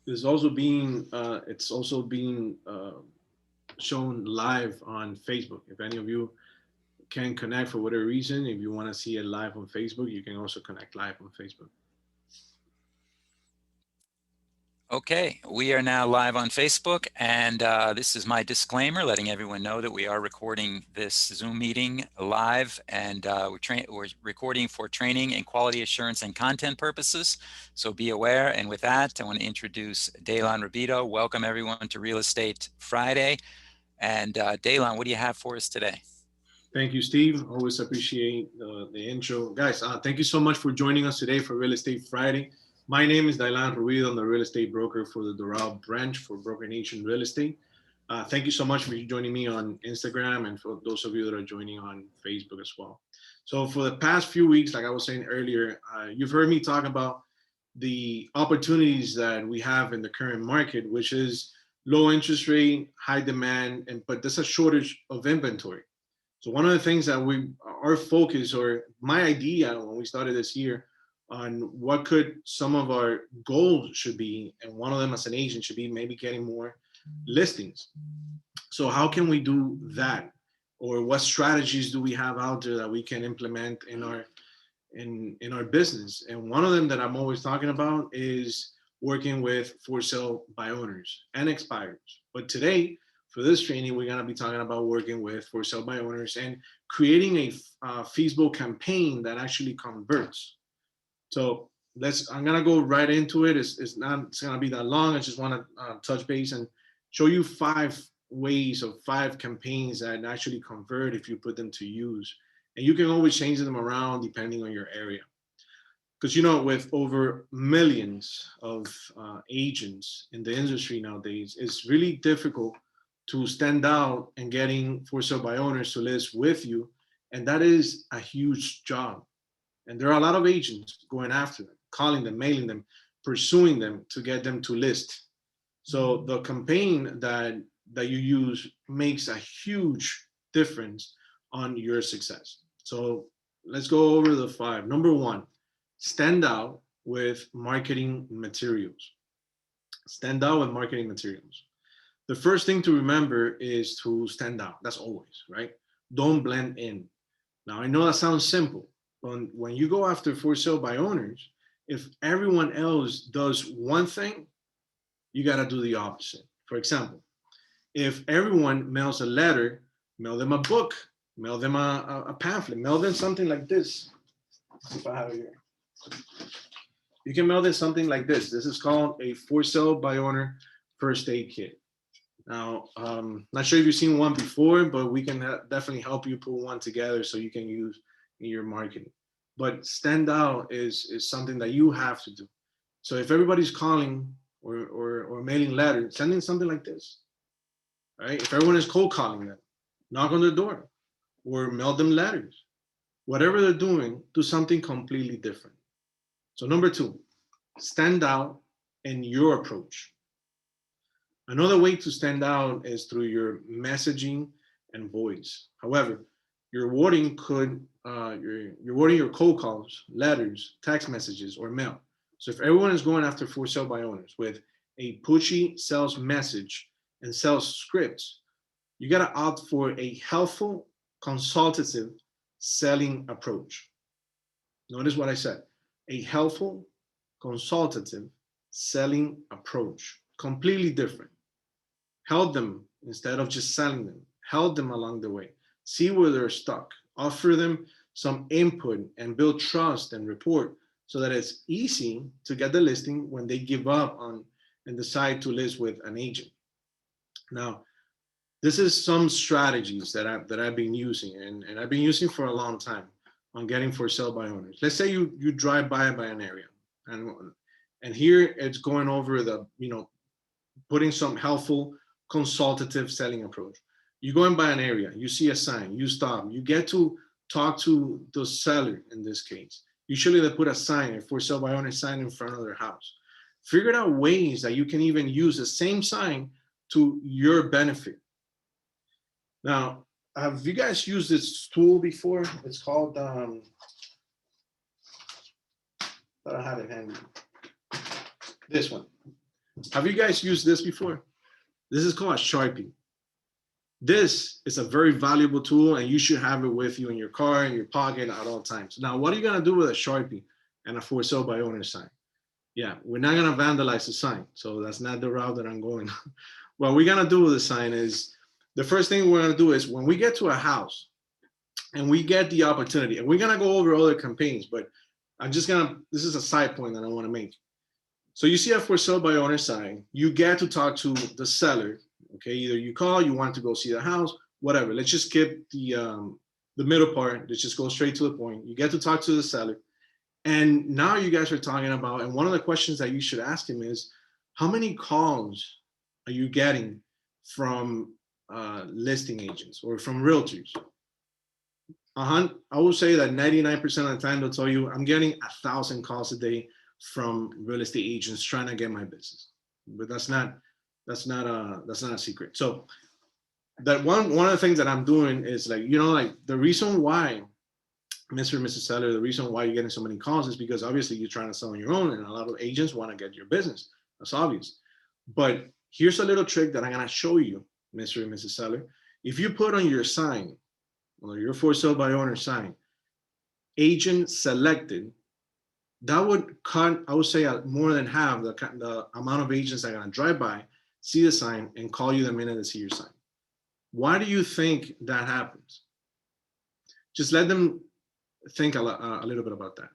It's also being shown live on Facebook. If any of you can connect for whatever reason, if you want to see it live on Facebook, you can also connect live on Facebook. Okay, we are now live on Facebook, and this is my disclaimer, letting everyone know that we are recording this Zoom meeting live, and we're recording for training and quality assurance and content purposes, so be aware. And with that, I want to introduce Daylon Rabito. Welcome everyone to Real Estate Friday. And Daylon, what do you have for us today? Thank you, Steve. Always appreciate the intro. Guys, thank you so much for joining us today for Real Estate Friday. My name is Dailan Ruido. I'm the real estate broker for the Doral branch for Broker Nation Real Estate. Thank you so much for joining me on Instagram and for those of you that are joining on Facebook as well. So for the past few weeks, like I was saying earlier, you've heard me talk about the opportunities that we have in the current market, which is low interest rate, high demand, and but there's a shortage of inventory. So one of the things that our focus or my idea when we started this year on what could some of our goals should be, and one of them as an agent should be maybe getting more listings. So how can we do that? Or what strategies do we have out there that we can implement in our business? And one of them that I'm always talking about is working with for sale by owners and expirers. But today, for this training, we're gonna be talking about working with for sale by owners and creating a feasible campaign that actually converts. So I'm gonna go right into it. It's not it's gonna be that long. I just want to touch base and show you 5 ways of 5 campaigns that actually convert if you put them to use. And you can always change them around depending on your area. Because with over millions of agents in the industry nowadays, it's really difficult to stand out and getting for sale by owners to list with you, and that is a huge job. And there are a lot of agents going after them, calling them, mailing them, pursuing them to get them to list. So the campaign that you use makes a huge difference on your success. So let's go over the 5. Number 1, stand out with marketing materials. Stand out with marketing materials. The first thing to remember is to stand out. That's always, right? Don't blend in. Now, I know that sounds simple, but when you go after for sale by owners, if everyone else does one thing, you got to do the opposite. For example, if everyone mails a letter, mail them a book, mail them a pamphlet, mail them something like this. Let's see if I have it here. You can mail them something like this. This is called a for sale by owner first aid kit. Now, not sure if you've seen one before, but we can definitely help you put one together so you can use in your marketing. But stand out is something that you have to do. So if everybody's calling or mailing letters, sending something like this, right? If everyone is cold calling them, knock on their door or mail them letters. Whatever they're doing, do something completely different. So number 2, stand out in your approach. Another way to stand out is through your messaging and voice. However, your wording could your wording your cold calls, letters, text messages, or mail. So if everyone is going after for sale by owners with a pushy sales message and sales scripts, you gotta opt for a helpful, consultative selling approach. Notice what I said: a helpful, consultative selling approach. Completely different. Help them instead of just selling them. Help them along the way. See where they're stuck. Offer them some input and build trust and rapport so that it's easy to get the listing when they give up on and decide to list with an agent. Now, this is some strategies that I've been using and I've been using for a long time on getting for sale by owners. Let's say you drive by an area and here it's going over the putting some helpful consultative selling approach. You go and buy an area, you see a sign, you stop, you get to talk to the seller in this case. Usually they put a sign, a for sale by owner sign in front of their house. Figure out ways that you can even use the same sign to your benefit. Now, have you guys used this tool before? It's called, I don't have it handy. This one. Have you guys used this before? This is called a Sharpie. This is a very valuable tool, and you should have it with you in your car, in your pocket at all times. Now, what are you gonna do with a Sharpie and a for sale by owner sign? Yeah, we're not gonna vandalize the sign, so that's not the route that I'm going. What we're gonna do with the sign is, the first thing we're gonna do is when we get to a house and we get the opportunity, and we're gonna go over other campaigns, but this is a side point that I wanna make. So you see a for sale by owner sign, you get to talk to the seller. Okay, either you call, you want to go see the house, whatever. Let's just skip the middle part. Let's just go straight to the point. You get to talk to the seller, and now you guys are talking about. And one of the questions that you should ask him is, how many calls are you getting from listing agents or from realtors? I would say that 99% of the time they'll tell you, I'm getting 1,000 calls a day from real estate agents trying to get my business. But that's not a secret. So that one of the things that I'm doing is, like, like the reason why, Mr. and Mrs. Seller, the reason why you're getting so many calls is because obviously you're trying to sell on your own, and a lot of agents want to get your business. That's obvious. But here's a little trick that I'm gonna show you, Mr. and Mrs. Seller. If you put on your sign, or your for sale by owner sign, agent selected, that would cut, I would say, more than half the amount of agents that are gonna drive by, see the sign, and call you the minute they see your sign. Why do you think that happens? Just let them think a little bit about that.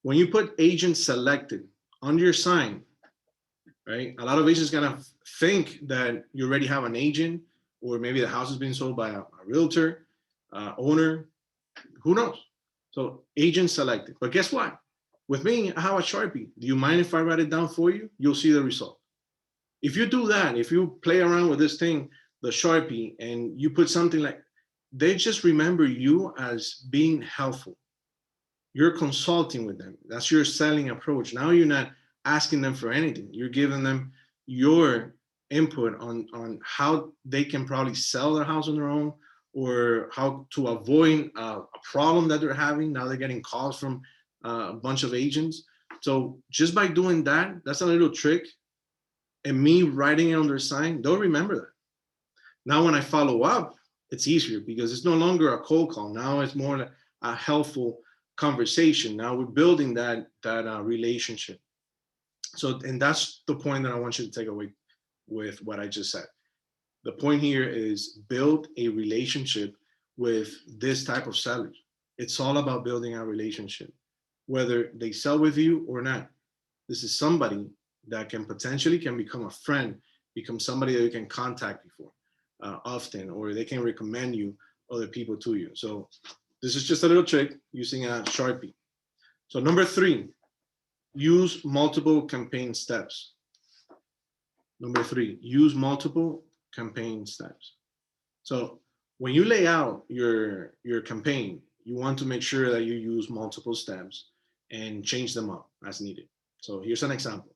When you put agent selected on your sign, right? A lot of agents gonna think that you already have an agent, or maybe the house is being sold by a realtor, owner, who knows? So agent selected. But guess what? With me, I have a Sharpie. Do you mind if I write it down for you? You'll see the result. If you do that, if you play around with this thing, the Sharpie, and you put something like, they just remember you as being helpful. You're consulting with them. That's your selling approach. Now you're not asking them for anything. You're giving them your input on how they can probably sell their house on their own, or how to avoid a problem that they're having. Now they're getting calls from a bunch of agents. So just by doing that, that's a little trick. And me writing it on their sign, they'll remember that. Now when I follow up, it's easier because it's no longer a cold call. Now it's more a helpful conversation. Now we're building that relationship. So, and that's the point that I want you to take away with what I just said. The point here is build a relationship with this type of sellers. It's all about building a relationship, whether they sell with you or not. This is somebody that can potentially become a friend, become somebody that you can contact before often, or they can recommend you other people to you. So this is just a little trick using a Sharpie. So number 3, use multiple campaign steps. Number 3, use multiple campaign steps. So when you lay out your campaign, you want to make sure that you use multiple steps and change them up as needed. So here's an example.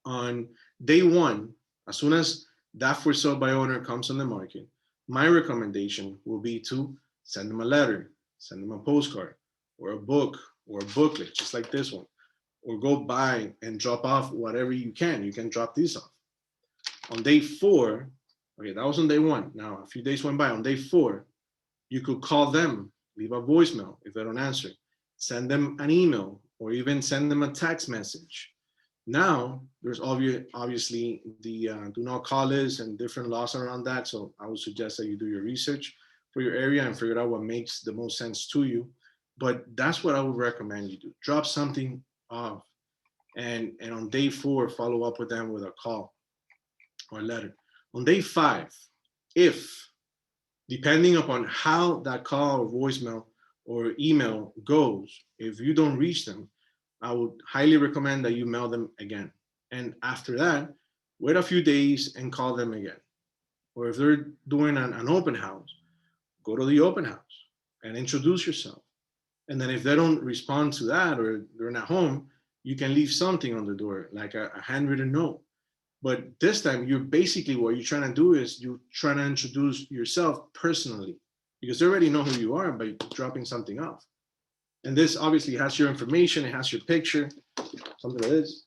On day 1, as soon as that for sale by owner comes on the market, my recommendation will be to send them a letter, send them a postcard, or a book, or a booklet, just like this one, or go by and drop off whatever you can. You can drop these off. On day 4, okay, that was on day 1. Now, a few days went by. On day 4, you could call them, leave a voicemail if they don't answer, send them an email, or even send them a text message. Now, there's obviously the do not call list and different laws around that. So I would suggest that you do your research for your area and figure out what makes the most sense to you. But that's what I would recommend you do. Drop something off, and on day 4, follow up with them with a call or a letter. On day 5, if, depending upon how that call or voicemail or email goes, if you don't reach them, I would highly recommend that you mail them again. And after that, wait a few days and call them again. Or if they're doing an open house, go to the open house and introduce yourself. And then if they don't respond to that, or they're not home, you can leave something on the door, like a handwritten note. But this time, you're basically, what you're trying to do is you're trying to introduce yourself personally, because they already know who you are by dropping something off. And this obviously has your information, it has your picture, something like this.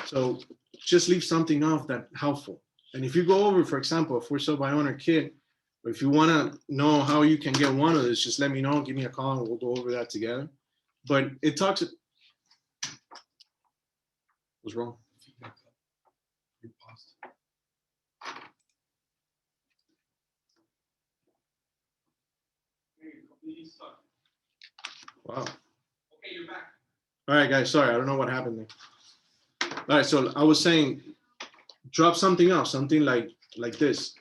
So just leave something off that helpful. And if you go over, for example, a for sale by owner kit, or if you want to know how you can get one of this, just let me know, give me a call, and we'll go over that together. But it talks. What's wrong? You paused. Wow. Okay, you're back. All right, guys. Sorry, I don't know what happened there. All right, so I was saying, drop something else, something like this,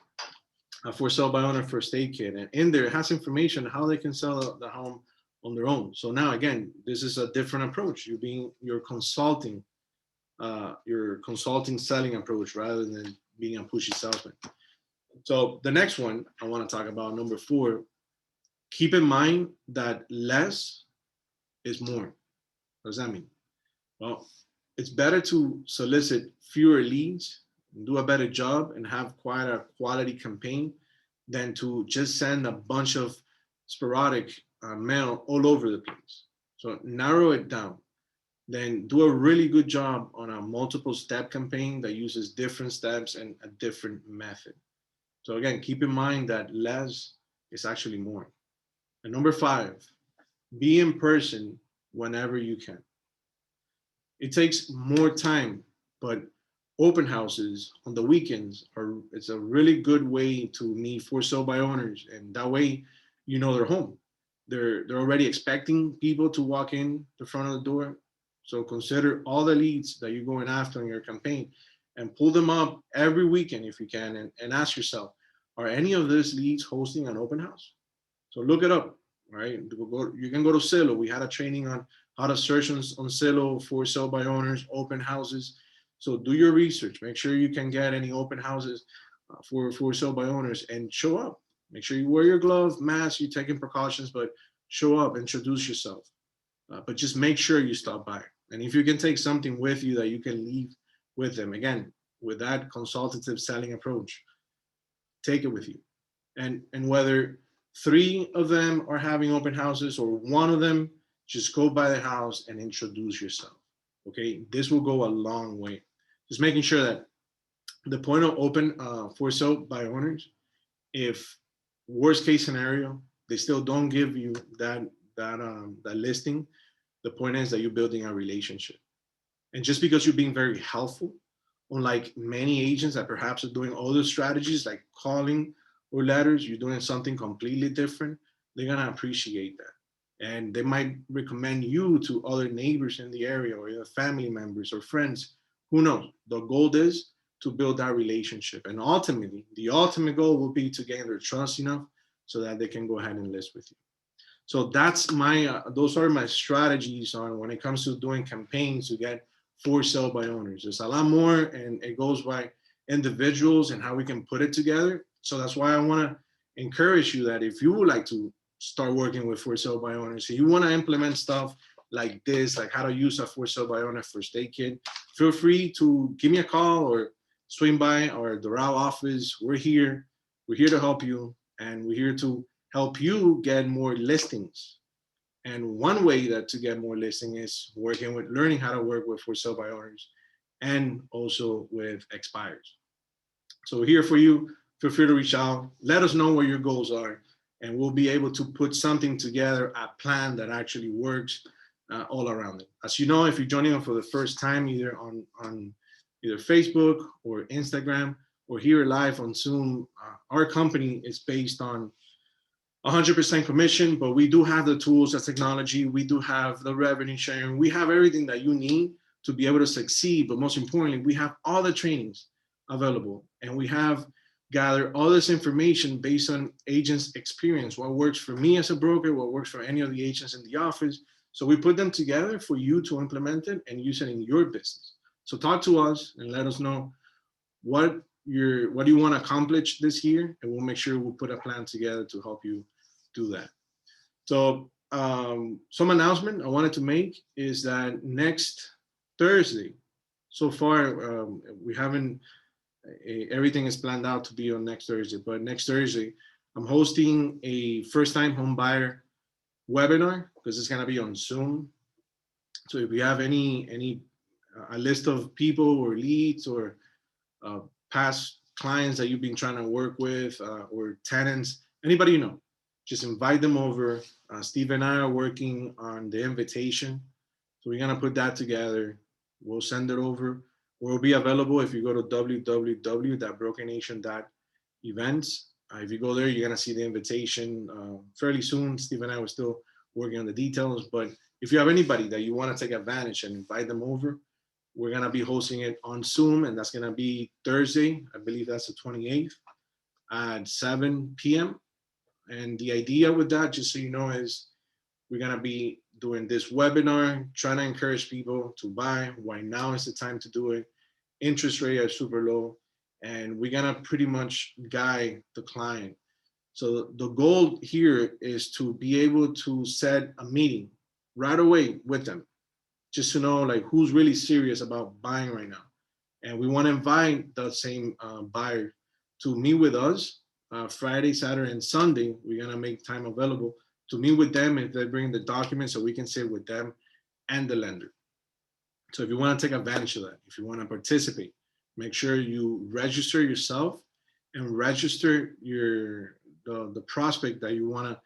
a for sale by owner first aid kit, and in there it has information how they can sell the home on their own. So now again, this is a different approach. You're consulting selling approach rather than being a pushy salesman. So the next one I want to talk about, number 4, keep in mind that less is more. What does that mean? Well, it's better to solicit fewer leads, do a better job, and have quite a quality campaign than to just send a bunch of sporadic mail all over the place. So narrow it down. Then do a really good job on a multiple step campaign that uses different steps and a different method. So again, keep in mind that less is actually more. And number 5, be in person whenever you can. It takes more time, but open houses on the weekends it's a really good way to meet for sale by owners, and that way you know they're home. They're already expecting people to walk in the front of the door. So consider all the leads that you're going after in your campaign and pull them up every weekend if you can, and ask yourself, are any of these leads hosting an open house? So look it up, right? You can go to Zillow. We had a training on how to search on Zillow for sale by owners, open houses. So do your research. Make sure you can get any open houses for sale by owners, and show up. Make sure you wear your glove, mask, you're taking precautions, but show up, introduce yourself. But just make sure you stop by. And if you can take something with you that you can leave with them, again, with that consultative selling approach, take it with you. And whether 3 of them are having open houses or 1 of them, just go by the house and introduce yourself. Okay, this will go a long way. Just making sure that the point of open for sale by owners, if worst case scenario they still don't give you that listing, the point is that you're building a relationship. And just because you're being very helpful, unlike many agents that perhaps are doing other strategies like calling or letters, you're doing something completely different, they're gonna appreciate that. And they might recommend you to other neighbors in the area, or your family members or friends. Who knows? The goal is to build that relationship. And ultimately, the ultimate goal will be to gain their trust enough so that they can go ahead and list with you. So that's those are my strategies on when it comes to doing campaigns to get for sale by owners. There's a lot more, and it goes by individuals and how we can put it together. So that's why I want to encourage you that if you would like to start working with for sale by owners, if you want to implement stuff like this, like how to use a for sale by owner first aid kit, feel free to give me a call or swing by our Doral office. We're here to help you, and we're here to help you get more listings. And one way that to get more listing is learning how to work with for sale by owners, and also with expires. So we're here for you. Feel free to reach out. Let us know what your goals are, and we'll be able to put something together, a plan that actually works all around it. As you know, if you're joining us for the first time, either on either Facebook or Instagram or here live on Zoom, our company is based on 100% commission, but we do have the tools, the technology, we do have the revenue sharing, we have everything that you need to be able to succeed. But most importantly, we have all the trainings available, and we have gathered all this information based on agents' experience, what works for me as a broker, what works for any of the agents in the office. So we put them together for you to implement it and use it in your business. So talk to us and let us know what you want to accomplish this year, and we'll make sure we'll put a plan together to help you do that. So some announcement I wanted to make is that next Thursday, so far we haven't, everything is planned out to be on next Thursday, but next Thursday I'm hosting a first-time home buyer webinar, because it's going to be on Zoom. So if you have any a list of people or leads or past clients that you've been trying to work with or tenants, anybody you know, just invite them over. Steve and I are working on the invitation. So we're gonna put that together. We'll send it over. We'll be available if you go to www.brokennation.events. If you go there, you're gonna see the invitation fairly soon. Steve and I were still working on the details, but if you have anybody that you want to take advantage and invite them over, we're gonna be hosting it on Zoom, and that's gonna be Thursday. I believe that's the 28th at 7 p.m. And the idea with that, just so you know, is we're gonna be doing this webinar, trying to encourage people to buy. Why now is the time to do it. Interest rate are super low, and we're gonna pretty much guide the client. So the goal here is to be able to set a meeting right away with them, just to know like who's really serious about buying right now. And we want to invite the same buyer to meet with us Friday, Saturday, and Sunday. We're gonna make time available to meet with them if they bring the documents, so we can sit with them and the lender. So if you want to take advantage of that, if you want to participate, make sure you register yourself and register the prospect that you want to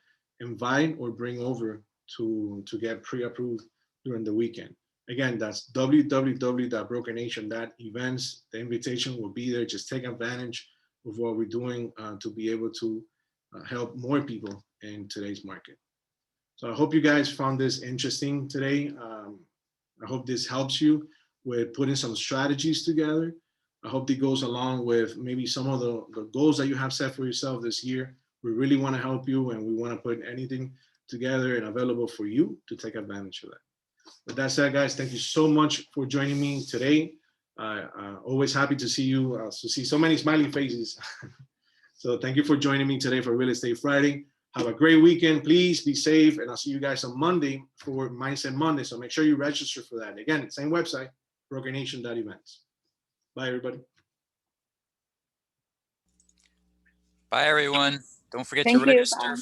invite or bring over to get pre-approved during the weekend. Again, that's www.brokernation.events. The invitation will be there. Just take advantage of what we're doing to be able to help more people in today's market. So I hope you guys found this interesting today. I hope this helps you with putting some strategies together. I hope it goes along with maybe some of the goals that you have set for yourself this year. We really want to help you, and we want to put anything together and available for you to take advantage of that. With that said, guys, thank you so much for joining me today. Always happy to see you, to see so many smiling faces. So thank you for joining me today for Real Estate Friday. Have a great weekend. Please be safe, and I'll see you guys on Monday for Mindset Monday. So make sure you register for that. Again, same website, brokernation.events. Bye, everybody. Bye, everyone. Don't forget to Thank you. register.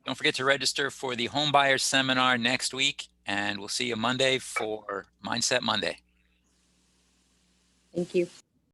Don't forget to register for the Home Buyers Seminar next week, and we'll see you Monday for Mindset Monday. Thank you.